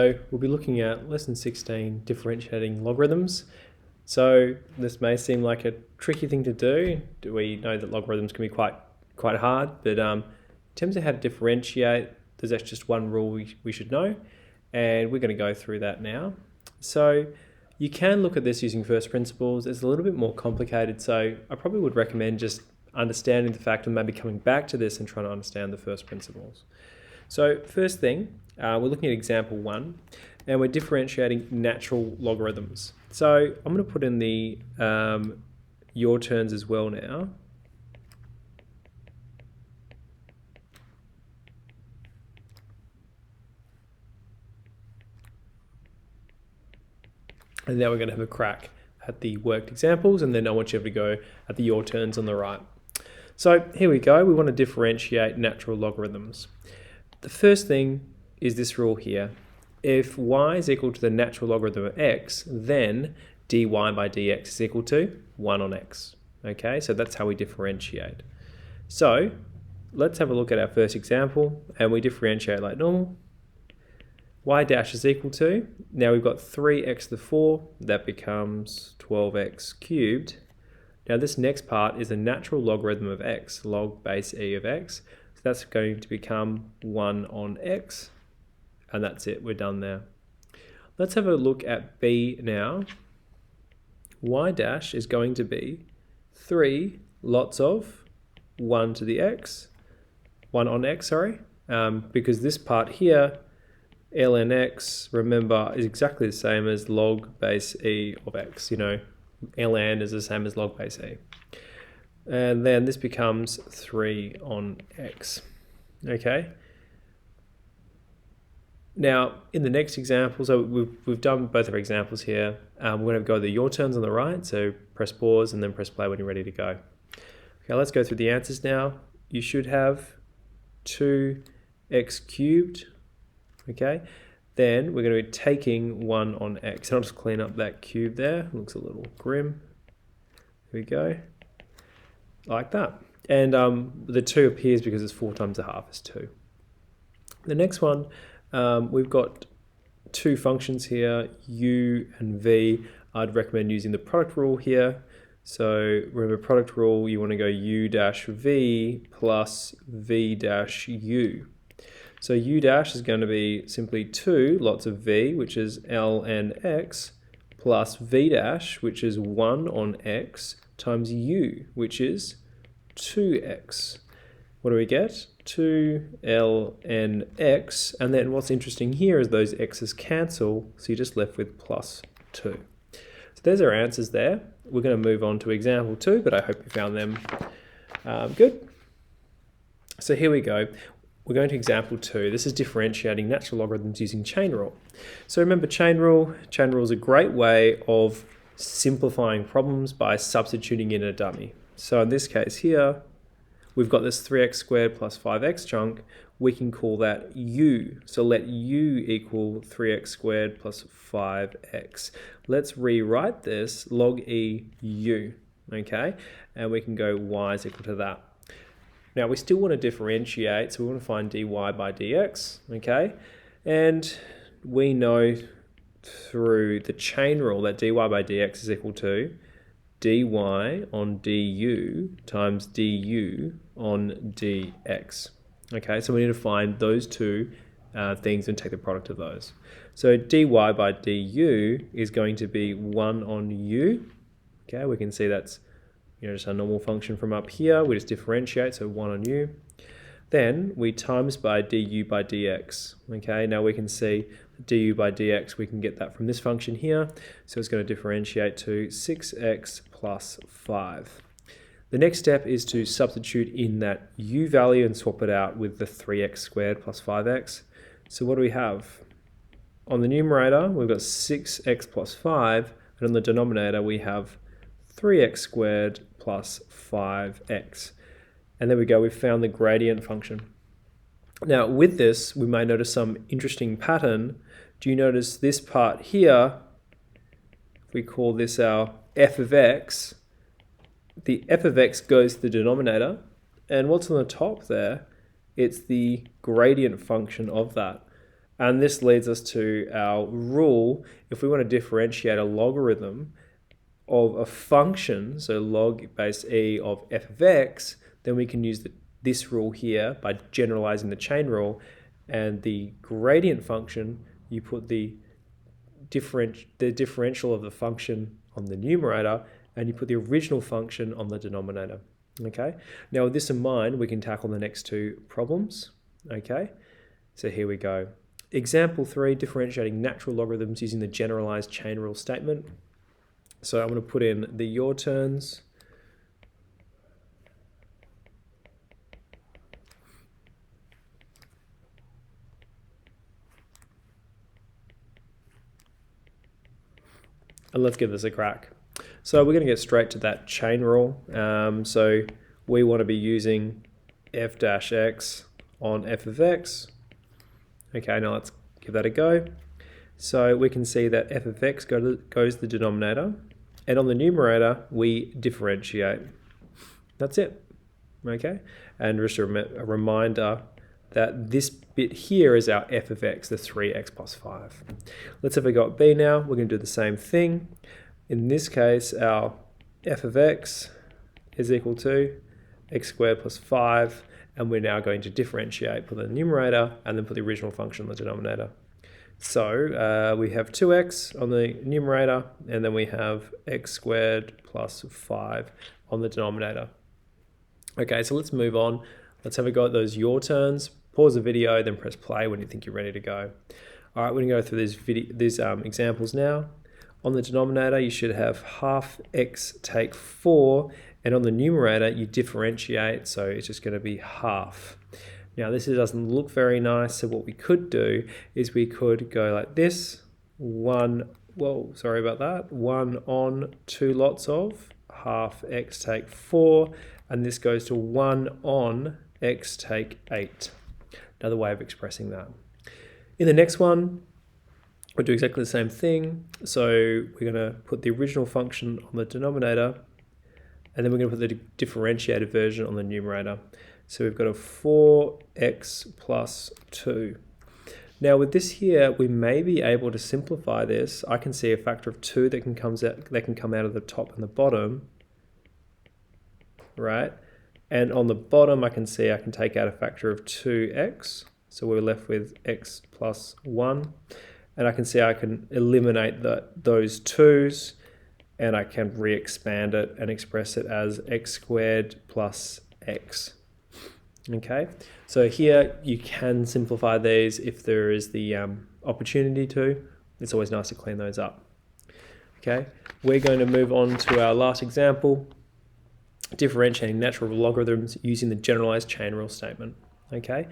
So we'll be looking at lesson 16, differentiating logarithms. So this may seem like a tricky thing to do. We know that logarithms can be quite hard, but in terms of how to differentiate, there's actually just one rule we should know, and we're going to go through that now. So you can look at this using first principles. It's a little bit more complicated, so I probably would recommend just understanding the fact and maybe coming back to this and trying to understand the first principles. So first thing, we're looking at example 1, and we're differentiating natural logarithms. So I'm going to put in the your terms as well now. And now we're going to have a crack at the worked examples, and then I want you to go at the your terms on the right. So here we go. We want to differentiate natural logarithms. The first thing is this rule here. If y is equal to the natural logarithm of x, then dy by dx is equal to 1 on x. Okay, so that's how we differentiate. So let's have a look at our first example, and we differentiate like normal. Y dash is equal to, now we've got 3x to the 4, that becomes 12x cubed. Now this next part is a natural logarithm of x, log base e of x. So that's going to become 1 on x, and that's it, we're done there. Let's have a look at b now. Y dash is going to be 3 lots of 1 to the x, 1 on x, sorry, because this part here, ln x, remember, is exactly the same as log base e of x. You know, ln is the same as log base e. And then this becomes 3 on x. Okay. Now, in the next example, so we've done both of our examples here. We're going to go to the your terms on the right, so press pause and then press play when you're ready to go. Okay, let's go through the answers now. You should have 2x cubed. Okay, then we're going to be taking 1 on x. I'll just clean up that cube there. It looks a little grim. Here we go. Like that. And the 2 appears because it's 4 times a half is 2. The next one, we've got two functions here, u and v. I'd recommend using the product rule here. So remember, product rule, you want to go u dash v plus v dash u. So u dash is going to be simply 2 lots of v, which is ln x, plus v dash, which is 1 on x, times u, which is 2x. What do we get? 2 ln x, and then what's interesting here is those x's cancel, so you're just left with plus 2. So there's our answers there. We're going to move on to example 2, but I hope you found them good. So here we go. We're going to example 2. This is differentiating natural logarithms using chain rule. So remember, chain rule is a great way of simplifying problems by substituting in a dummy. So in this case here, we've got this 3x squared plus 5x chunk. We can call that u. So let u equal 3x squared plus 5x. Let's rewrite this log e u, okay? And we can go y is equal to that. Now we still want to differentiate, so we want to find dy by dx, okay? And we know through the chain rule that dy by dx is equal to dy on du times du on dx. Okay, so we need to find those two things and take the product of those. So dy by du is going to be 1 on u. Okay, we can see that's just a normal function from up here. We just differentiate, so 1 on u. Then we times by du by dx. Okay, now we can see du by dx, we can get that from this function here. So it's going to differentiate to 6x plus 5. The next step is to substitute in that u value and swap it out with the 3x squared plus 5x. So what do we have? On the numerator, we've got 6x plus 5, and on the denominator, we have 3x squared plus 5x. And there we go, we've found the gradient function. Now with this, we may notice some interesting pattern. Do you notice this part here? If we call this our f of x, the f of x goes to the denominator, and what's on the top there? It's the gradient function of that. And this leads us to our rule. If we want to differentiate a logarithm of a function, so log base e of f of x, then we can use this rule here by generalizing the chain rule. And the gradient function, you put the differential of the function on the numerator, and you put the original function on the denominator. Okay, now with this in mind, we can tackle the next two problems. Okay, so here we go. Example 3, differentiating natural logarithms using the generalized chain rule statement. So I'm going to put in the your terms. And let's give this a crack. So we're going to get straight to that chain rule. So we want to be using f dash x on f of x. Okay, now let's give that a go. So we can see that f of x goes to the denominator, and on the numerator we differentiate. That's it. Okay, and just a reminder that this bit here is our f of x, the 3x plus 5. Let's have a go at b now. We're going to do the same thing. In this case, our f of x is equal to x squared plus 5, and we're now going to differentiate, put the numerator, and then put the original function on the denominator. So we have 2x on the numerator, and then we have x squared plus 5 on the denominator. Okay, so let's move on. Let's have a go at those your terms. Pause the video, then press play when you think you're ready to go. All right, we're going to go through these examples now. On the denominator, you should have half x take 4, and on the numerator, you differentiate, so it's just going to be half. Now, this doesn't look very nice, so what we could do is we could go like this. 1 on 2 lots of half x take 4, and this goes to 1 on x take 8. Another way of expressing that. In the next one, we'll do exactly the same thing. So we're going to put the original function on the denominator, and then we're going to put the differentiated version on the numerator. So we've got a 4x plus 2. Now with this here, we may be able to simplify this. I can see a factor of 2 that can come out of the top and the bottom, right? And on the bottom, I can see I can take out a factor of 2x. So we're left with x plus 1. And I can see I can eliminate those 2's, and I can re-expand it and express it as x squared plus x. Okay, so here you can simplify these if there is the opportunity to. It's always nice to clean those up. Okay, we're going to move on to our last example, differentiating natural logarithms using the generalized chain rule statement. Okay,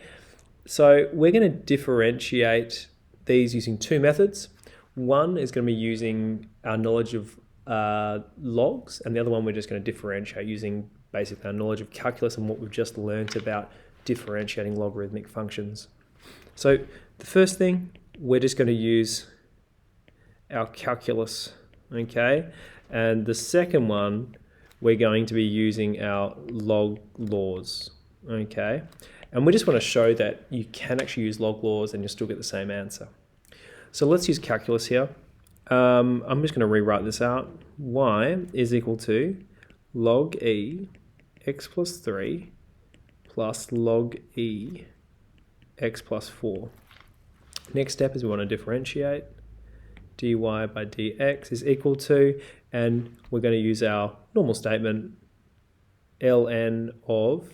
so we're going to differentiate these using two methods. One is going to be using our knowledge of logs, and the other one we're just going to differentiate using basically our knowledge of calculus and what we've just learned about differentiating logarithmic functions. So the first thing, we're just going to use our calculus, okay? And the second one, we're going to be using our log laws, okay? And we just want to show that you can actually use log laws and you'll still get the same answer. So let's use calculus here. I'm just going to rewrite this out. Y is equal to log e x plus 3 plus log e x plus 4. Next step is we want to differentiate. dy by dx is equal to, and we're going to use our normal statement, ln of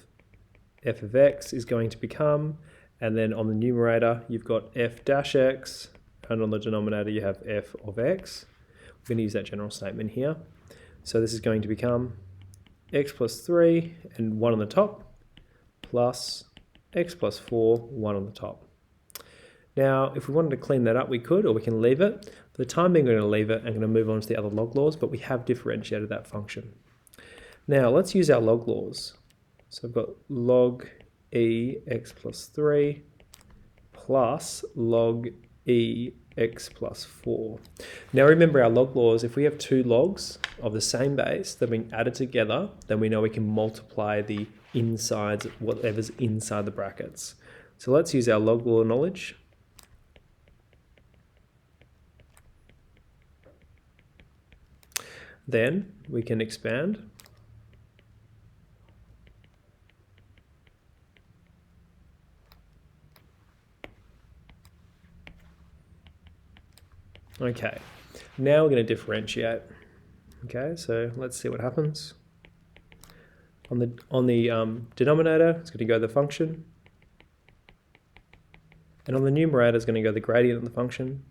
f of x is going to become, and then on the numerator you've got f dash x, and on the denominator you have f of x. We're going to use that general statement here. So this is going to become x plus 3 and 1 on the top, plus x plus 4, 1 on the top. Now, if we wanted to clean that up, we could, or we can leave it. For the time being, we're going to leave it and going to move on to the other log laws, but we have differentiated that function. Now, let's use our log laws. So I've got log e x plus 3 plus log e x plus 4. Now remember our log laws, if we have two logs of the same base that have been added together, then we know we can multiply the insides, whatever's inside the brackets. So let's use our log law knowledge. Then we can expand. Okay, now we're going to differentiate. Okay, so let's see what happens. On the denominator, it's going to go the function. And on the numerator, it's going to go the gradient of the function.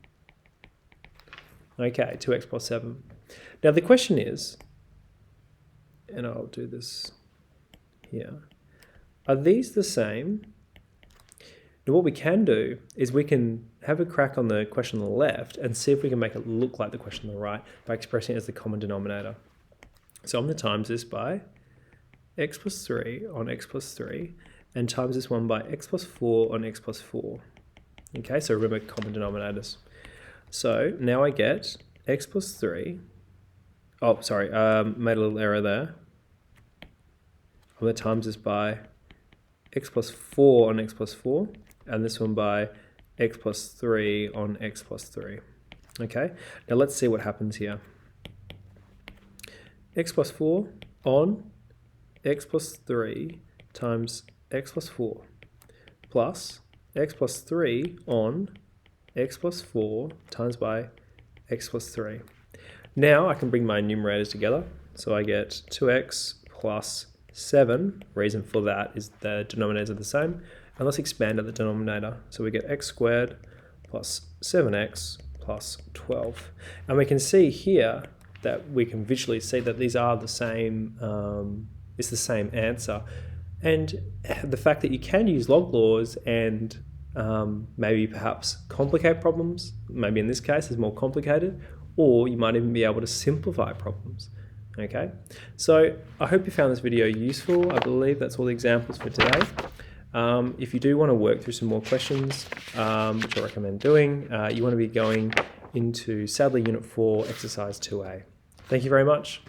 Okay, 2x plus 7. Now the question is, and I'll do this here, are these the same? Now what we can do is we can have a crack on the question on the left and see if we can make it look like the question on the right by expressing it as the common denominator. So I'm going to times this by x plus 3 on x plus 3 and times this one by x plus 4 on x plus 4. Okay, so remember common denominators. So now I get x plus 3. Oh, sorry, made a little error there. I'm going to times this by x plus 4 on x plus 4 and this one by x plus 3 on x plus 3. Okay, now let's see what happens here. X plus 4 on x plus 3 times x plus 4 plus x plus 3 on x plus 4 times by x plus 3. Now I can bring my numerators together. So I get 2x plus 7. Reason for that is the denominators are the same. And let's expand at the denominator. So we get x squared plus 7x plus 12. And we can see here that we can visually see that these are the same, it's the same answer. And the fact that you can use log laws and maybe perhaps complicate problems, maybe in this case it's more complicated, or you might even be able to simplify problems. Okay, so I hope you found this video useful. I believe that's all the examples for today. If you do want to work through some more questions, which I recommend doing, you want to be going into, sadly, Unit 4, Exercise 2A. Thank you very much.